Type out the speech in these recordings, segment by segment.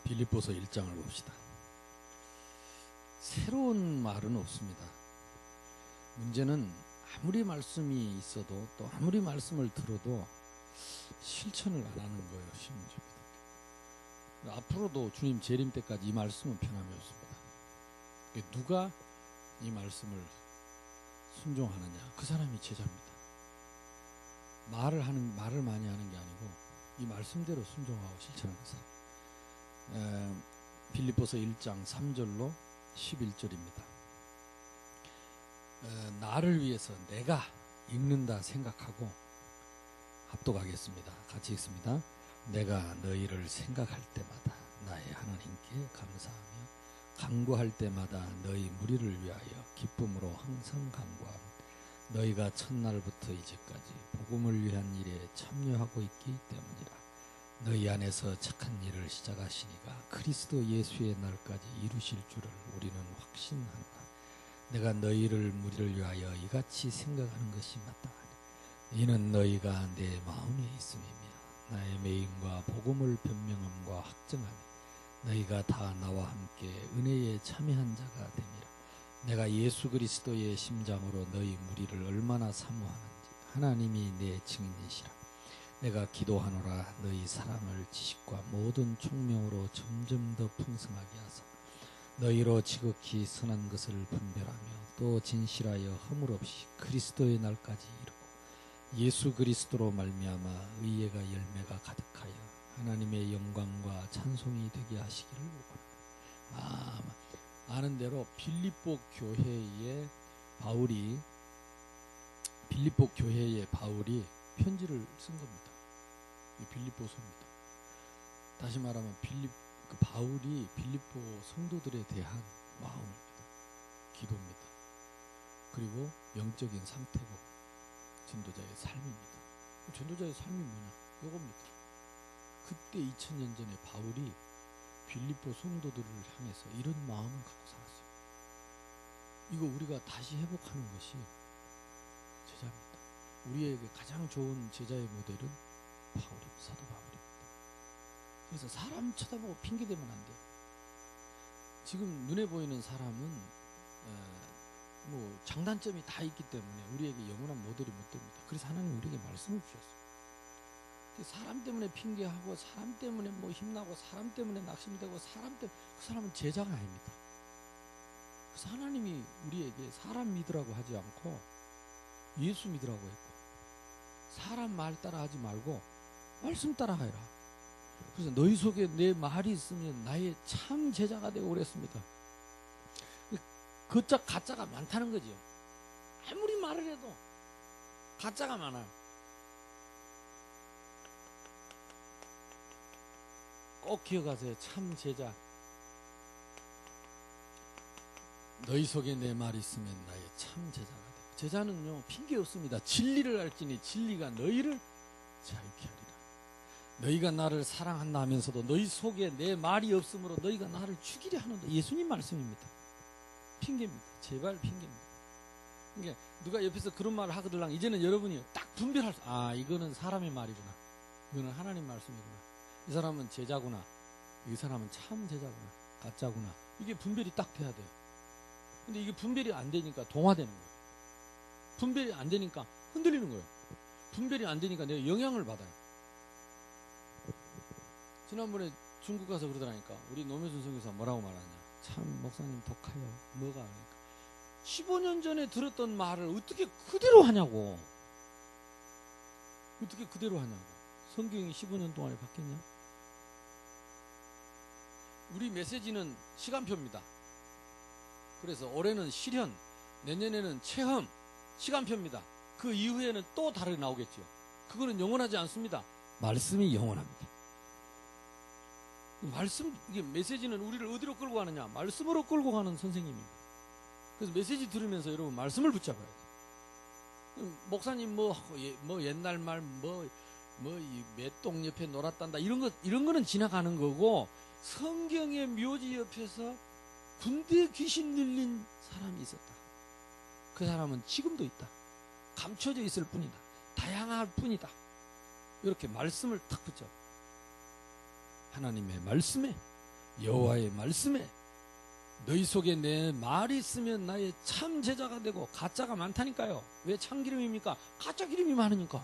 빌립보서 1장을 봅시다. 새로운 말은 없습니다. 문제는 아무리 말씀이 있어도 또 아무리 말씀을 들어도 실천을 안 하는 거예요. 문제입니다. 앞으로도 주님 재림 때까지 이 말씀은 변함이 없습니다. 누가 이 말씀을 순종하느냐, 그 사람이 제자입니다. 말을 많이 하는 게 아니고 이 말씀대로 순종하고 실천하는 사람. 빌립보서 1장 3절로 11절입니다. 나를 위해서 내가 읽는다 생각하고 합독하겠습니다. 같이 읽습니다. 내가 너희를 생각할 때마다 나의 하나님께 감사하며 간구할 때마다 너희 무리를 위하여 기쁨으로 항상 간구함. 너희가 첫날부터 이제까지 복음을 위한 일에 참여하고 있기 때문이라. 너희 안에서 착한 일을 시작하시니가 그리스도 예수의 날까지 이루실 줄을 우리는 확신한다. 내가 너희를 무리를 위하여 이같이 생각하는 것이 마땅하니 이는 너희가 내 마음에 있음이며 나의 매임과 복음을 변명함과 확증하니 너희가 다 나와 함께 은혜에 참여한 자가 됨이라. 내가 예수 그리스도의 심장으로 너희 무리를 얼마나 사모하는지 하나님이 내 증인이시라. 내가 기도하노라. 너희 사랑을 지식과 모든 총명으로 점점 더 풍성하게 하사 너희로 지극히 선한 것을 분별하며 또 진실하여 허물 없이 그리스도의 날까지 이루고 예수 그리스도로 말미암아 의회가 열매가 가득하여 하나님의 영광과 찬송이 되게 하시기를 원합니다. 아는 대로 빌립보 교회에 바울이 편지를 쓴 겁니다. 이 빌립보서입니다. 다시 말하면 바울이 빌립보 성도들에 대한 마음입니다. 기도입니다. 그리고 영적인 상태고 전도자의 삶입니다. 전도자의 삶이 뭐냐? 이겁니다. 그때 2000년 전에 바울이 빌립보 성도들을 향해서 이런 마음을 갖고 살았어요. 이거 우리가 다시 회복하는 것이 제자입니다. 우리에게 가장 좋은 제자의 모델은 사도 바울입니다. 그래서 사람 쳐다보고 핑계대면 안 돼요. 지금 눈에 보이는 사람은 장단점이 다 있기 때문에 우리에게 영원한 모델이 못 됩니다. 그래서 하나님 우리에게 말씀을 주셨어요. 사람 때문에 핑계하고 사람 때문에 힘나고 사람 때문에 낙심되고 그 사람은 제자가 아닙니다. 그래서 하나님이 우리에게 사람 믿으라고 하지 않고 예수 믿으라고 했고 사람 말 따라 하지 말고 말씀 따라 하라. 그래서 너희 속에 내 말이 있으면 나의 참 제자가 되고 그랬습니다. 가짜가 많다는 거죠. 아무리 말을 해도 가짜가 많아요. 꼭 기억하세요. 참 제자. 너희 속에 내 말이 있으면 나의 참 제자가 되고. 제자는요 핑계 없습니다. 진리를 알지니 진리가 너희를 자유케 하리라. 너희가 나를 사랑한다 하면서도 너희 속에 내 말이 없으므로 너희가 나를 죽이려 하는다. 예수님 말씀입니다. 핑계입니다. 제발 핑계입니다. 그러니까 누가 옆에서 그런 말을 하거들랑 이제는 여러분이 딱 분별할 수, 이거는 사람의 말이구나. 이거는 하나님 말씀이구나. 이 사람은 제자구나. 이 사람은 참 제자구나. 가짜구나. 이게 분별이 딱 돼야 돼요. 근데 이게 분별이 안 되니까 동화되는 거예요. 분별이 안 되니까 흔들리는 거예요. 분별이 안 되니까 내가 영향을 받아요. 지난번에 중국 가서 그러더라니까 우리 노무현 선교사 뭐라고 말하냐. 참 목사님 독하여. 뭐가 그러니까 15년 전에 들었던 말을 어떻게 그대로 하냐고. 어떻게 그대로 하냐고. 성경이 15년 동안에 바뀌었냐? 우리 메시지는 시간표입니다. 그래서 올해는 실현, 내년에는 체험, 시간표입니다. 그 이후에는 또 다르게 나오겠죠. 그거는 영원하지 않습니다. 말씀이 영원합니다. 이게 메시지는 우리를 어디로 끌고 가느냐? 말씀으로 끌고 가는 선생님입니다. 그래서 메시지 들으면서 여러분 말씀을 붙잡아야 돼요. 목사님 옛날 말 이 맷동 옆에 놀았단다 이런 거는 지나가는 거고 성경의 묘지 옆에서 군대 귀신 들린 사람이 있었다. 그 사람은 지금도 있다. 감춰져 있을 뿐이다. 다양할 뿐이다. 이렇게 말씀을 탁 붙잡아. 하나님의 말씀에 여호와의 말씀에 너희 속에 내 말이 있으면 나의 참 제자가 되고 가짜가 많다니까요. 왜 참기름입니까? 가짜 기름이 많으니까.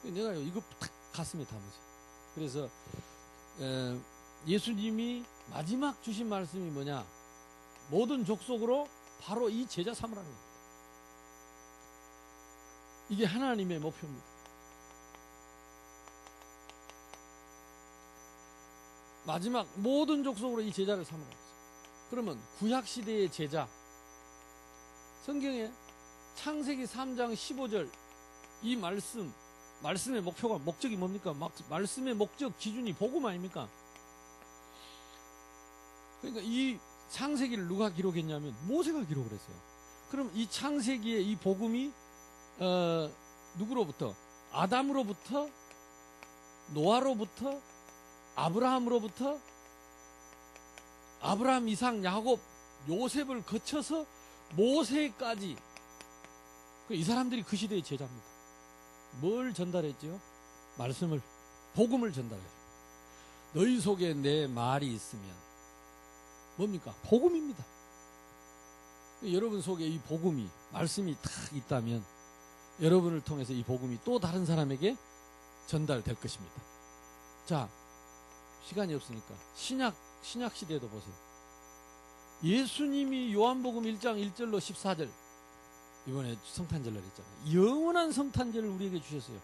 내가 이거 탁 가슴에 담으세요. 그래서 예수님이 마지막 주신 말씀이 뭐냐? 모든 족속으로 바로 이 제자 삼으라는 겁니다. 이게 하나님의 목표입니다. 마지막 모든 족속으로 이 제자를 삼으라고 했어요. 그러면 구약시대의 제자, 성경에 창세기 3장 15절 이 말씀의 목표가, 목적이 뭡니까? 말씀의 목적 기준이 복음 아닙니까? 그러니까 이 창세기를 누가 기록했냐면 모세가 기록을 했어요. 그럼 이 창세기의 이 복음이 누구로부터? 아담으로부터, 노아로부터, 아브라함으로부터, 아브라함, 이삭, 야곱, 요셉을 거쳐서 모세까지, 이 사람들이 그 시대의 제자입니다. 뭘 전달했죠? 말씀을, 복음을 전달해요. 너희 속에 내 말이 있으면 뭡니까? 복음입니다. 여러분 속에 이 복음이, 말씀이 딱 있다면 여러분을 통해서 이 복음이 또 다른 사람에게 전달될 것입니다. 자, 시간이 없으니까 신약 시대에도 보세요. 예수님이 요한복음 1장 1절로 14절, 이번에 성탄절날 했잖아요. 영원한 성탄절을 우리에게 주셨어요.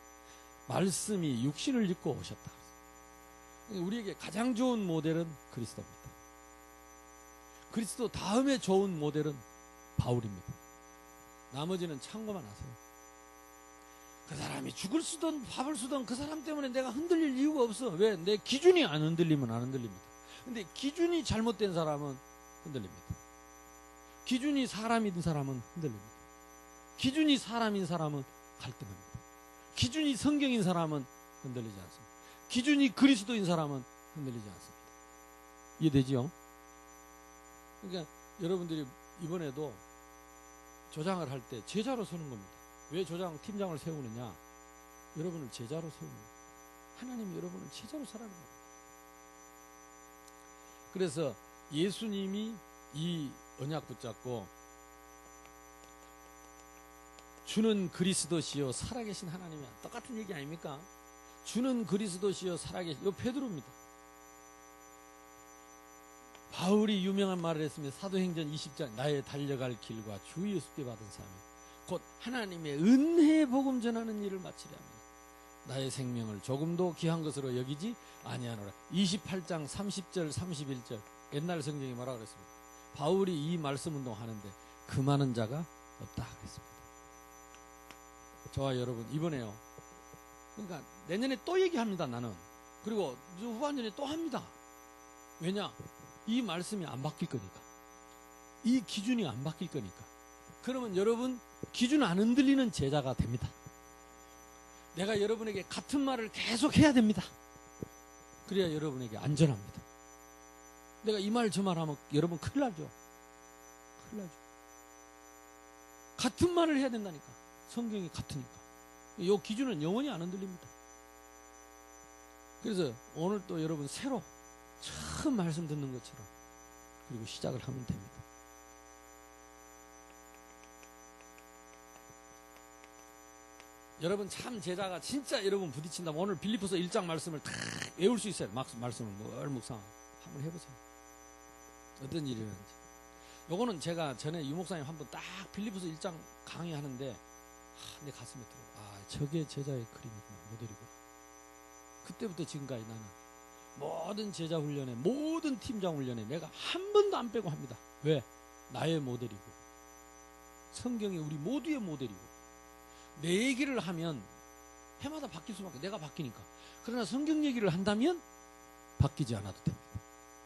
말씀이 육신을 입고 오셨다. 우리에게 가장 좋은 모델은 그리스도입니다. 그리스도 다음에 좋은 모델은 바울입니다. 나머지는 참고만 하세요. 그 사람이 죽을 수든 밥을 쓰든 그 사람 때문에 내가 흔들릴 이유가 없어. 왜? 내 기준이 안 흔들리면 안 흔들립니다. 근데 기준이 잘못된 사람은 흔들립니다. 기준이 사람인 사람은 흔들립니다. 기준이 사람인 사람은 갈등합니다. 기준이 성경인 사람은 흔들리지 않습니다. 기준이 그리스도인 사람은 흔들리지 않습니다. 이해되지요? 그러니까 여러분들이 이번에도 조장을 할 때 제자로 서는 겁니다. 왜 팀장을 세우느냐? 여러분을 제자로 세우는 거예요. 하나님이 여러분을 제자로 살아가는 거예요. 그래서 예수님이 이 언약 붙잡고 주는 그리스도시요 살아계신 하나님이야. 똑같은 얘기 아닙니까? 주는 그리스도시요 살아계신, 이거 베드로입니다. 바울이 유명한 말을 했습니다. 사도행전 20장, 나의 달려갈 길과 주 예수께 받은 삶이 곧 하나님의 은혜의 복음 전하는 일을 마치려 합니다. 나의 생명을 조금도 귀한 것으로 여기지 아니하노라. 28장 30절 31절 옛날 성경이 뭐라 그랬습니까? 바울이 이 말씀 운동하는데 그 많은 자가 없다 그랬습니다. 저와 여러분 이번에요. 그러니까 내년에 또 얘기합니다. 나는. 그리고 후반년에 또 합니다. 왜냐? 이 말씀이 안 바뀔 거니까. 이 기준이 안 바뀔 거니까. 그러면 여러분 기준 안 흔들리는 제자가 됩니다. 내가 여러분에게 같은 말을 계속 해야 됩니다. 그래야 여러분에게 안전합니다. 내가 이 말 저 말 하면 여러분 큰일 나죠. 큰일 나죠. 같은 말을 해야 된다니까. 성경이 같으니까. 이 기준은 영원히 안 흔들립니다. 그래서 오늘 또 여러분 새로 처음 말씀 듣는 것처럼 그리고 시작을 하면 됩니다. 여러분 참 제자가 진짜 여러분 부딪힌다면 오늘 빌립보서 1장 말씀을 다 외울 수 있어요. 말씀을 뭘 묵상 한번 해보세요. 어떤 일이 일어나는지. 요거는 제가 전에 유 목사님 한번 딱 빌립보서 1장 강의하는데 내 가슴에 들어. 저게 제자의 그림이구나. 모델이구나. 그때부터 지금까지 나는 모든 제자 훈련에 모든 팀장 훈련에 내가 한 번도 안 빼고 합니다. 왜? 나의 모델이고 성경이 우리 모두의 모델이고 내 얘기를 하면 해마다 바뀔 수밖에 내가 바뀌니까. 그러나 성경 얘기를 한다면 바뀌지 않아도 됩니다.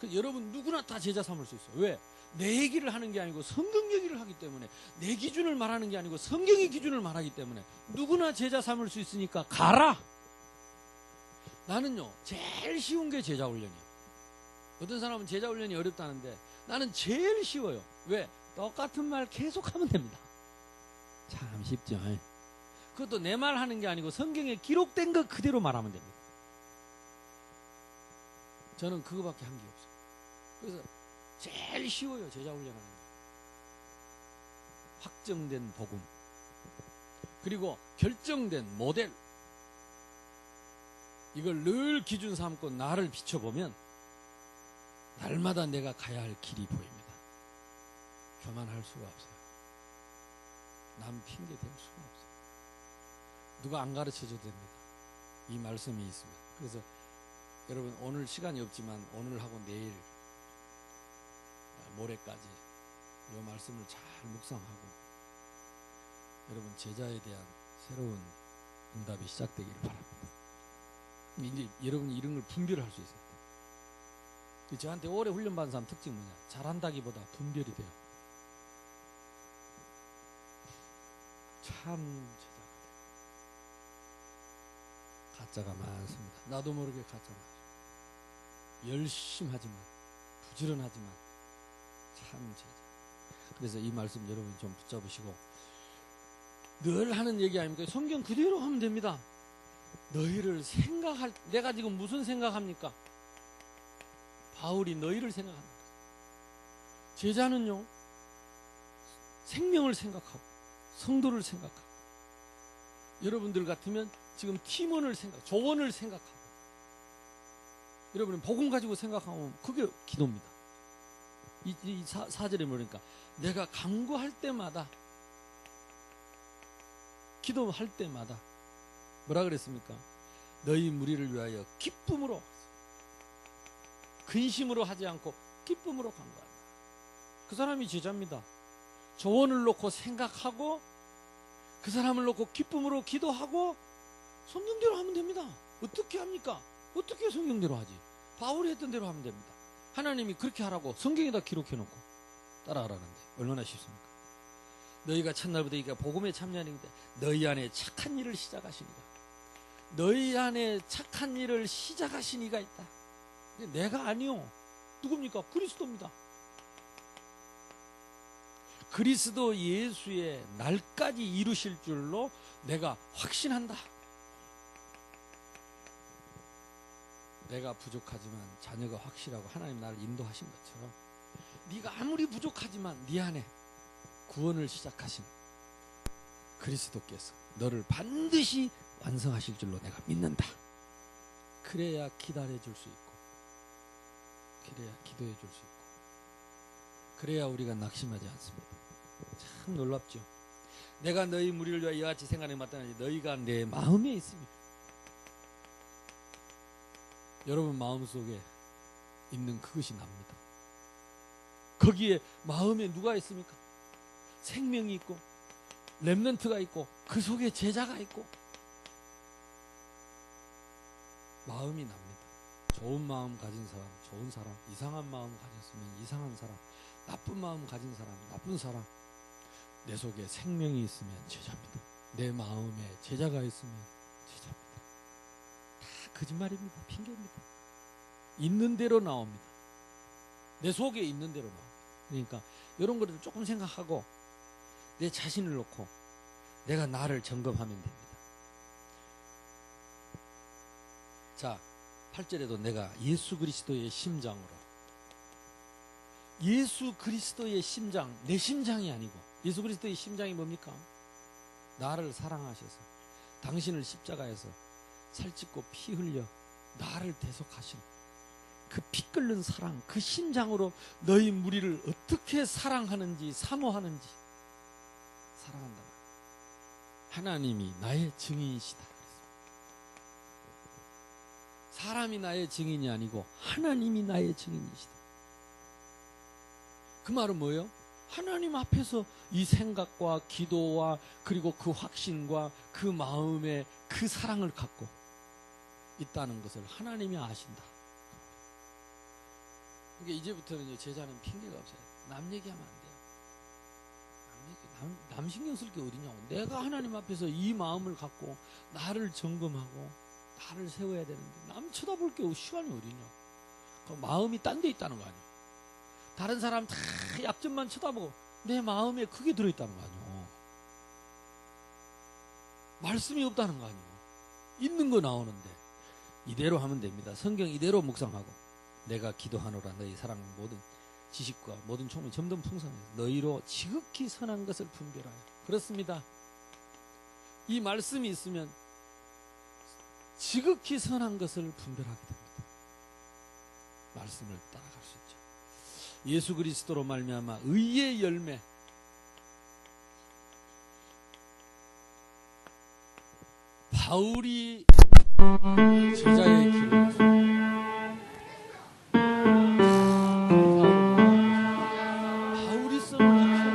그래서 여러분 누구나 다 제자 삼을 수 있어요. 왜? 내 얘기를 하는 게 아니고 성경 얘기를 하기 때문에 내 기준을 말하는 게 아니고 성경의 기준을 말하기 때문에 누구나 제자 삼을 수 있으니까 가라. 나는요 제일 쉬운 게 제자 훈련이에요. 어떤 사람은 제자 훈련이 어렵다는데 나는 제일 쉬워요. 왜? 똑같은 말 계속하면 됩니다. 참 쉽죠. 그것도 내 말 하는 게 아니고 성경에 기록된 것 그대로 말하면 됩니다. 저는 그거밖에 한 게 없어요. 그래서 제일 쉬워요. 제자 훈련하는 게. 확정된 복음, 그리고 결정된 모델, 이걸 늘 기준 삼고 나를 비춰보면 날마다 내가 가야 할 길이 보입니다. 교만할 수가 없어요. 남 핑계 댈 수가 없어요. 누가 안 가르쳐줘도 됩니다. 이 말씀이 있습니다. 그래서 여러분, 오늘 시간이 없지만 오늘하고 내일 모레까지 이 말씀을 잘 묵상하고 여러분 제자에 대한 새로운 응답이 시작되기를 바랍니다. 이제 여러분이 이런 걸 분별할 수 있어요. 저한테 오래 훈련받은 사람 특징이 뭐냐? 잘한다기보다 분별이 돼요. 참 제자가 돼요. 가짜가 많습니다. 나도 모르게 가짜 많아요. 열심하지만, 부지런하지만 참 제자. 그래서 이 말씀 여러분이 좀 붙잡으시고, 늘 하는 얘기 아닙니까? 성경 그대로 하면 됩니다. 너희를 생각할, 내가 지금 무슨 생각합니까? 바울이 너희를 생각한다. 제자는요, 생명을 생각하고 성도를 생각하고, 여러분들 같으면 지금 팀원을 조언을 생각하고, 여러분은 복음 가지고 생각하면 그게 기도입니다. 이 사절에 뭐니까 내가 간구할 때마다, 기도할 때마다 뭐라 그랬습니까? 너희 무리를 위하여 기쁨으로, 근심으로 하지 않고 기쁨으로 간구한다. 그 사람이 제자입니다. 조언을 놓고 생각하고 그 사람을 놓고 기쁨으로 기도하고 성경대로 하면 됩니다. 어떻게 합니까? 어떻게 성경대로 하지? 바울이 했던 대로 하면 됩니다. 하나님이 그렇게 하라고 성경에다 기록해놓고 따라하라는데 얼마나 쉽습니까? 너희가 첫날부터 이가 복음에 참여하는데 너희 안에 착한 일을 시작하시니가, 너희 안에 착한 일을 시작하신 이가 있다. 내가 아니요. 누굽니까? 그리스도입니다. 그리스도 예수의 날까지 이루실 줄로 내가 확신한다. 내가 부족하지만 자녀가 확실하고 하나님 나를 인도하신 것처럼 네가 아무리 부족하지만 네 안에 구원을 시작하신 그리스도께서 너를 반드시 완성하실 줄로 내가 믿는다. 그래야 기다려줄 수 있고, 그래야 기도해 줄 수 있고, 그래야 우리가 낙심하지 않습니다. 참 놀랍죠. 내가 너희 무리를 위하여 이와 같이 생각해 마땅하니 너희가 내 마음에 있습니다. 여러분 마음속에 있는 그것이 납니다. 거기에 마음에 누가 있습니까? 생명이 있고 렘넌트가 있고 그 속에 제자가 있고 마음이 납니다. 좋은 마음 가진 사람, 좋은 사람, 이상한 마음 가졌으면 이상한 사람, 나쁜 마음 가진 사람, 나쁜 사람, 내 속에 생명이 있으면 제자입니다. 내 마음에 제자가 있으면 제자입니다. 다 거짓말입니다. 핑계입니다. 있는 대로 나옵니다. 내 속에 있는 대로 나옵니다. 그러니까 이런 것들을 조금 생각하고 내 자신을 놓고 내가 나를 점검하면 됩니다. 자, 8절에도 내가 예수 그리스도의 심장으로, 예수 그리스도의 심장, 내 심장이 아니고 예수 그리스도의 심장이 뭡니까? 나를 사랑하셔서 당신을 십자가에서 살찢고 피 흘려 나를 대속하신 그 피 끓는 사랑, 그 심장으로 너희 무리를 어떻게 사랑하는지, 사모하는지 사랑한다. 하나님이 나의 증인이시다. 사람이 나의 증인이 아니고 하나님이 나의 증인이시다. 그 말은 뭐예요? 하나님 앞에서 이 생각과 기도와 그리고 그 확신과 그 마음의 그 사랑을 갖고 있다는 것을 하나님이 아신다. 그러니까 이제부터는 제자는 핑계가 없어요. 남 얘기하면 안 돼요. 남 신경 쓸 게 어디냐고. 내가 하나님 앞에서 이 마음을 갖고 나를 점검하고 나를 세워야 되는데 남 쳐다볼 게 시간이 어디냐. 그 마음이 딴 데 있다는 거 아니에요. 다른 사람 다 앞전만 쳐다보고 내 마음에 그게 들어있다는 거 아니에요. 말씀이 없다는 거 아니에요. 있는 거 나오는데 이대로 하면 됩니다. 성경 이대로 묵상하고 내가 기도하노라 너희 사랑 모든 지식과 모든 총명이 점점 풍성해서 너희로 지극히 선한 것을 분별하여. 그렇습니다. 이 말씀이 있으면 지극히 선한 것을 분별하게 됩니다. 말씀을 따라갈 수 있죠. 예수 그리스도로 말미암아 의의 열매, 바울이 제자의 길을 바울이 써놓은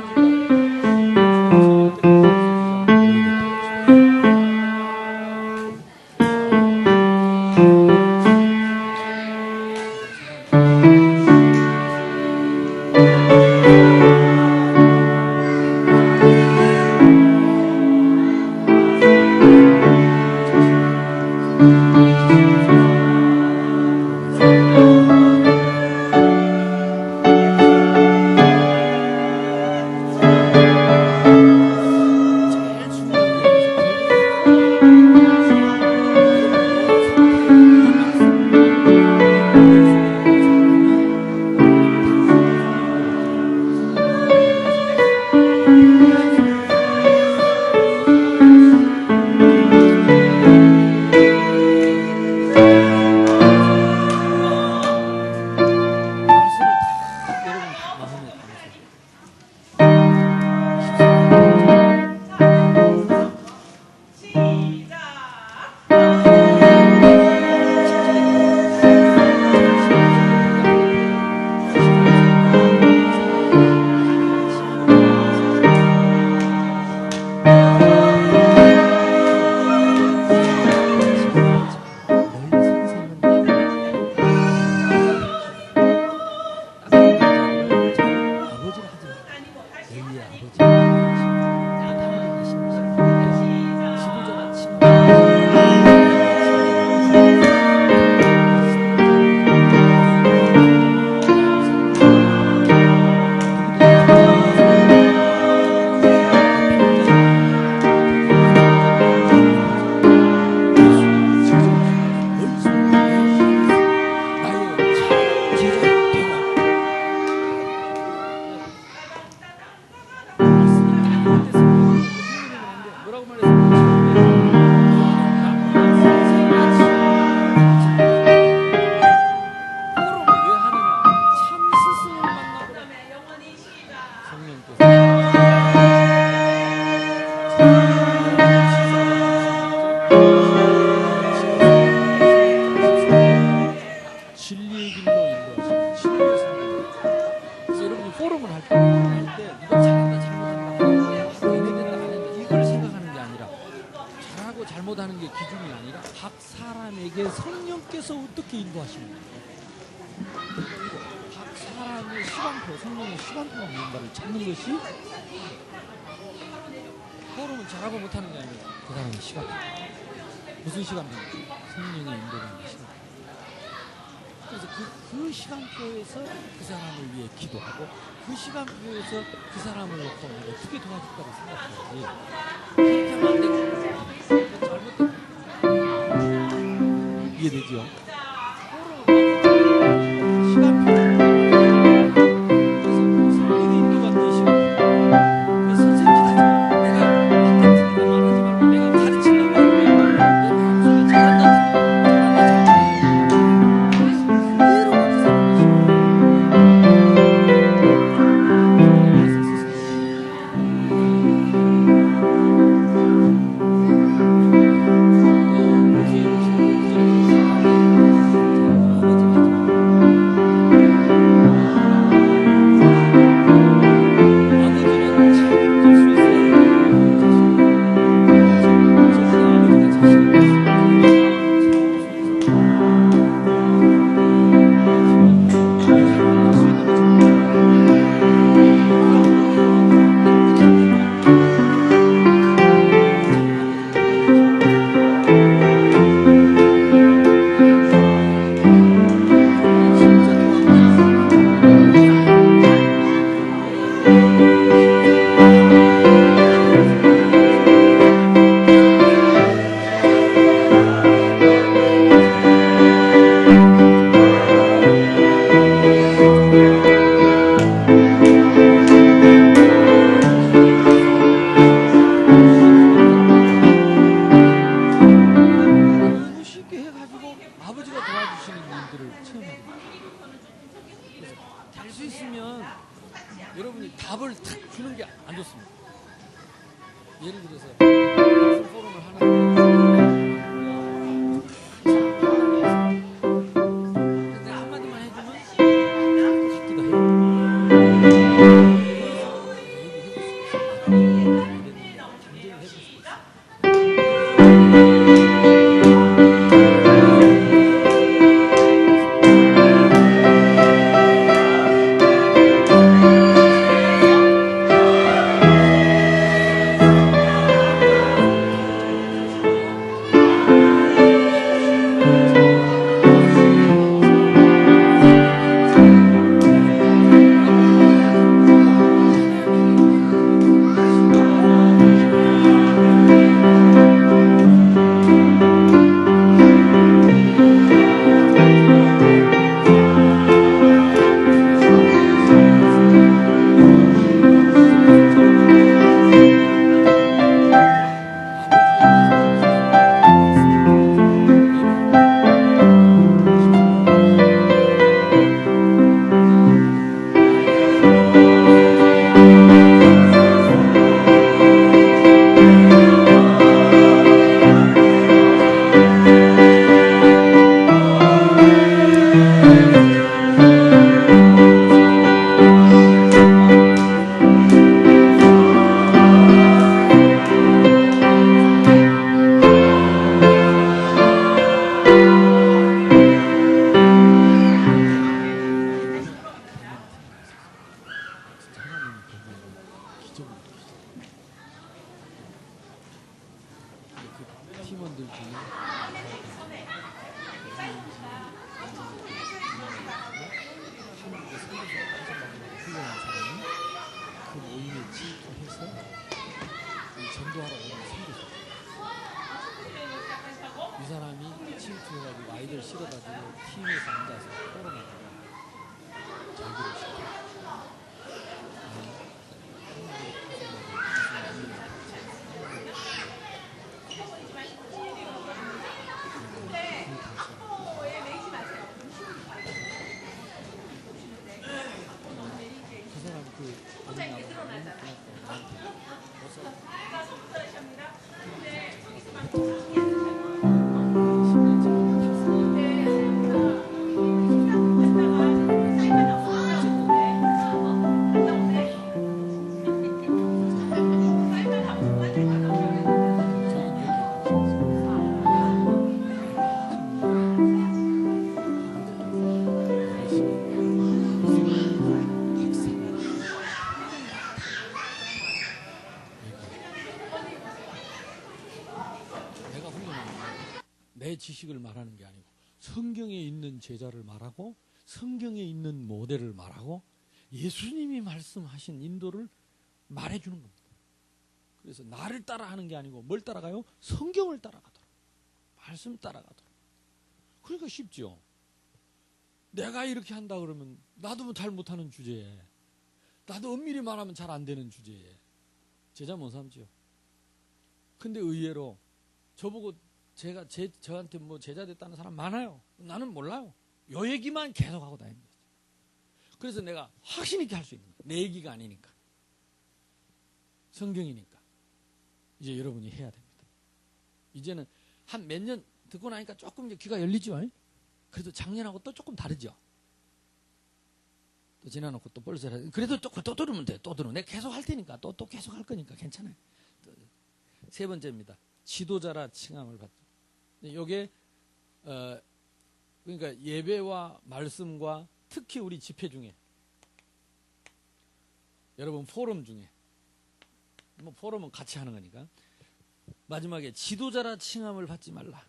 이 성령께서 어떻게 인도하십니까? 각 사람의 시간표, 성령의 시간표가 뭔가를 찾는 것이 포럼은 잘하고 못하는 게 아니라 그 사람의 시간표. 무슨 시간표입니까? 성령의 인도라는 시간표. 그래서 그 시간표에서 그 사람을 위해 기도하고 그 시간표에서 그 사람을 놓고 어떻게 도와줄까를 생각해야지. 그렇게 하면 안 되고 잘못된 이해되죠? 시간표. 그래서 성령의 인도받는 시간표. 그래서 선생님 내가 말하지 말고 내가 가르치려고 하면 내 마음속에 잘한다. 그 가지고 아버지가 도와주시는 일들을 체험하게 됩니다. 그래서 될 수 있으면 여러분이 답을 탁 주는 게 안 좋습니다. 예를 들어서 말씀 포럼을 하나 내가 한마디만 해주면 같기도 해요. 얘기해볼 수 있어요. 경쟁을 해볼 수 있어요. 팀원들 중에 한국의 훌륭한 사람이 그 모임에 지휘해서 전도하러 오는 선교사. 이 사람이 침투해가지고 아이들 실어가지고 팀에서 앉아서 포럼을 자기를 시켜요. 그 사람 그 어디 나오는 내 지식을 말하는 게 아니고 성경에 있는 제자를 말하고 성경에 있는 모델을 말하고 예수님이 말씀하신 인도를 말해주는 겁니다. 그래서 나를 따라하는 게 아니고 뭘 따라가요? 성경을 따라가도록, 말씀 따라가도록. 그러니까 쉽죠. 내가 이렇게 한다 그러면 나도 잘 못하는 주제에, 나도 엄밀히 말하면 잘 안 되는 주제에 제자 못 삼지요. 근데 의외로 저보고 저한테 뭐 제자 됐다는 사람 많아요. 나는 몰라요. 요 얘기만 계속 하고 다니는 거죠. 그래서 내가 확신 있게 할 수 있는 거예요. 내 얘기가 아니니까. 성경이니까. 이제 여러분이 해야 됩니다. 이제는 한 몇 년 듣고 나니까 조금 이제 귀가 열리죠. 그래도 작년하고 또 조금 다르죠. 또 지나놓고 또 벌써 그래도 또 들으면 돼요. 또 들으면 내가 계속 할 테니까 또 계속 할 거니까 괜찮아요. 세 번째입니다. 지도자라 칭함을 받죠. 이게 그러니까 예배와 말씀과 특히 우리 집회 중에 여러분 포럼 중에 뭐 포럼은 같이 하는 거니까 마지막에 지도자라 칭함을 받지 말라.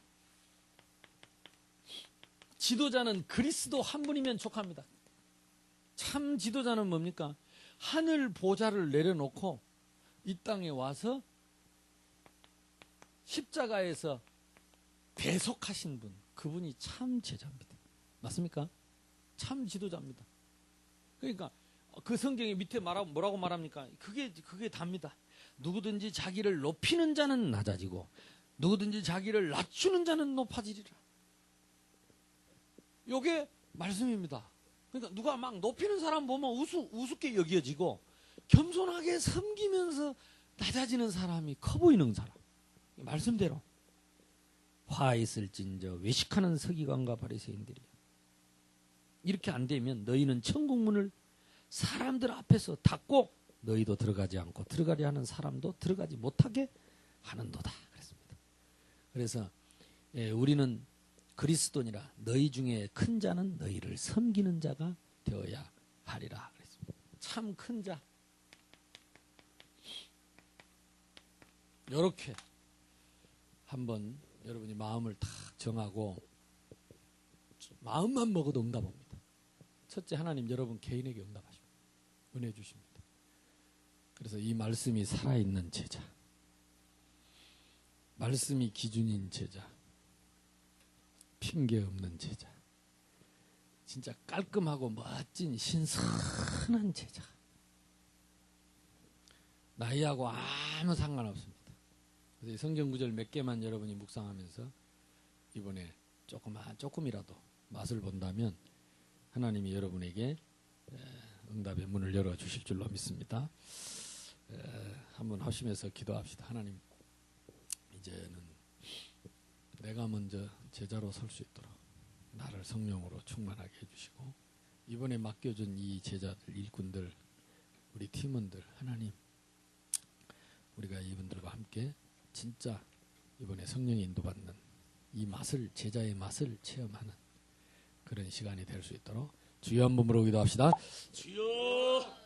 지도자는 그리스도 한 분이면 족합니다. 참 지도자는 뭡니까? 하늘 보좌를 내려놓고 이 땅에 와서 십자가에서 대속하신 분, 그분이 참 제자입니다. 맞습니까? 참 지도자입니다. 그러니까 그 성경의 밑에 뭐라고 말합니까? 그게 답니다. 누구든지 자기를 높이는 자는 낮아지고 누구든지 자기를 낮추는 자는 높아지리라. 요게 말씀입니다. 그러니까 누가 막 높이는 사람 보면 우습게 여겨지고 겸손하게 섬기면서 낮아지는 사람이 커 보이는 사람. 말씀대로 화 있을진저 외식하는 서기관과 바리새인들이야. 이렇게 안 되면 너희는 천국문을 사람들 앞에서 닫고 너희도 들어가지 않고 들어가려 하는 사람도 들어가지 못하게 하는도다. 그랬습니다. 그래서 우리는 그리스도니라 너희 중에 큰 자는 너희를 섬기는 자가 되어야 하리라. 그랬습니다. 참 큰 자. 이렇게 한번 여러분이 마음을 탁 정하고 마음만 먹어도 응답합니다. 첫째, 하나님 여러분 개인에게 응답하십니다. 은혜 주십니다. 그래서 이 말씀이 살아있는 제자, 말씀이 기준인 제자, 핑계 없는 제자, 진짜 깔끔하고 멋진 신선한 제자, 나이하고 아무 상관없습니다. 그래서 이 성경 구절 몇 개만 여러분이 묵상하면서 이번에 조금이라도 맛을 본다면 하나님이 여러분에게 응답의 문을 열어주실 줄로 믿습니다. 한번 하시면서 기도합시다. 하나님, 이제는 내가 먼저 제자로 설 수 있도록 나를 성령으로 충만하게 해주시고 이번에 맡겨준 이 제자들, 일꾼들, 우리 팀원들, 하나님 우리가 이분들과 함께 진짜 이번에 성령의 인도받는 이 맛을, 제자의 맛을 체험하는 그런 시간이 될 수 있도록 주여 한 번으로 기도합시다. 주여.